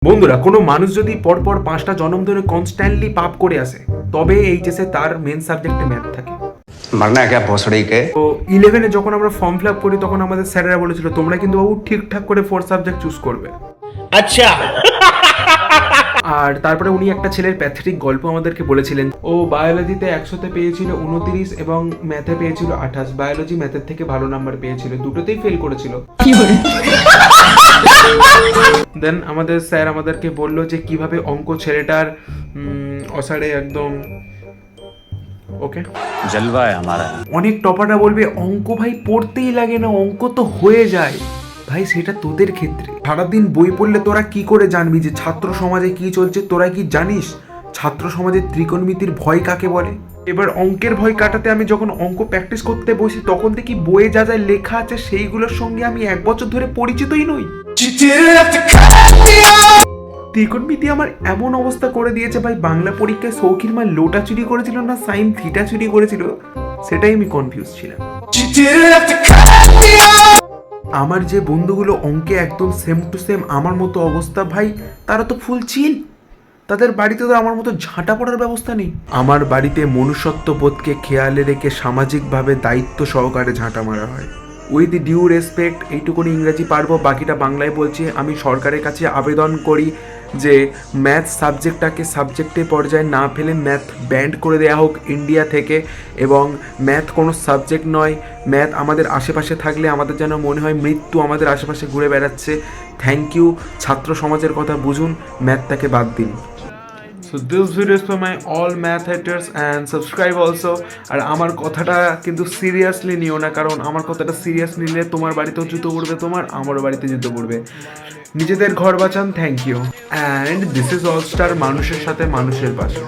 বন্ধুরা, কোনো মানুষ যদি পরপর 5টা জন্ম ধরে কনস্ট্যান্টলি পাপ করে আসে তবে এইচএসে তার মেন সাবজেক্টে ম্যাথ থাকে। मरना है क्या भोसड़ी के। তো 11-এ যখন আমরা ফর্ম ফিল আপ করি তখন আমাদের স্যারেরা বলেছিল তোমরা কিন্তু বাবু ঠিকঠাক করে 4 সাবজেক্ট চুজ করবে। আচ্ছা। আর তারপরে উনি একটা ছেলের প্যাথেটিক গল্প আমাদেরকে বলেছিলেন। ও বায়োলজিতে 100-তে পেয়েছিল 29 এবং ম্যাথে পেয়েছিল 28। বায়োলজি ম্যাথের থেকে ভালো নাম্বার পেয়েছিল, দুটোতেই ফেল করেছিল। দেন আমাদের স্যার আমাদেরকে বললো যে কিভাবে অঙ্ক ছেলেটার অসাড়ে একদম ওকে जलवा है हमारा। অনেক টপাররা বলবে অঙ্ক ভাই পড়তেই লাগে না, অঙ্ক তো হয়ে যায়। ভাই সেটা তোদের ক্ষেত্রে, সারাদিন বই পড়লে তোরা কি করে জানবি যে ছাত্র সমাজে কি চলছে? তোরা কি জানিস ছাত্র সমাজের ত্রিকোণমিতির ভয় কাকে বলে? এবার অঙ্কের ভয় কাটাতে আমি যখন অঙ্ক প্র্যাকটিস করতে বসি তখন দেখি বইয়ে যা যা লেখা আছে সেইগুলোর সঙ্গে আমি 1 বছর ধরে পরিচিতই নই। ত্রিকোণমিতি আমার এমন অবস্থা করে দিয়েছে ভাই, বাংলা পরীক্ষায় সৌখির মা লোটা চুরি করেছিল না সাইন থিটা চুরি করেছিল, সেটাই আমি কনফিউজ ছিলাম। আমার যে বন্ধুগুলো অঙ্কে একদম সেম টু সেম আমার মতো অবস্থা ভাই, তারা তো ফুল চিল। তাদের বাড়িতে তো আমার মতো ঝাঁটা পড়ার ব্যবস্থা নেই। আমার বাড়িতে মনুষ্যত্ব বোধকে খেয়ালে রেখে সামাজিকভাবে দায়িত্ব সহকারে ঝাঁটা মারা হয়। উইথ ডিউ রেসপেক্ট, এইটুকুনি ইংরাজি পারবো, বাকিটা বাংলায় বলছি। আমি সরকারের কাছে আবেদন করি যে ম্যাথ সাবজেক্টটাকে সাবজেক্টের পর্যায়ে না ফেলে ম্যাথ ব্যান্ড করে দেওয়া হোক ইন্ডিয়া থেকে, এবং ম্যাথ কোনো সাবজেক্ট নয়। ম্যাথ আমাদের আশেপাশে থাকলে আমাদের যেন মনে হয় মৃত্যু আমাদের আশেপাশে ঘুরে বেড়াচ্ছে। থ্যাংক ইউ, ছাত্র সমাজের কথা বুঝুন, ম্যাথটাকে বাদ দিন। So this video is for my all math haters and subscribe also. আর আমার কথাটা কিন্তু সিরিয়াসলি নিও না, কারণ আমার কথাটা সিরিয়াস নিলে তোমার বাড়িতেও জুতো পড়বে, তোমার আমারও বাড়িতে জুতো পড়বে। নিজেদের ঘর বাঁচান। Thank you. And this is all star, মানুষের সাথে মানুষের পাশে।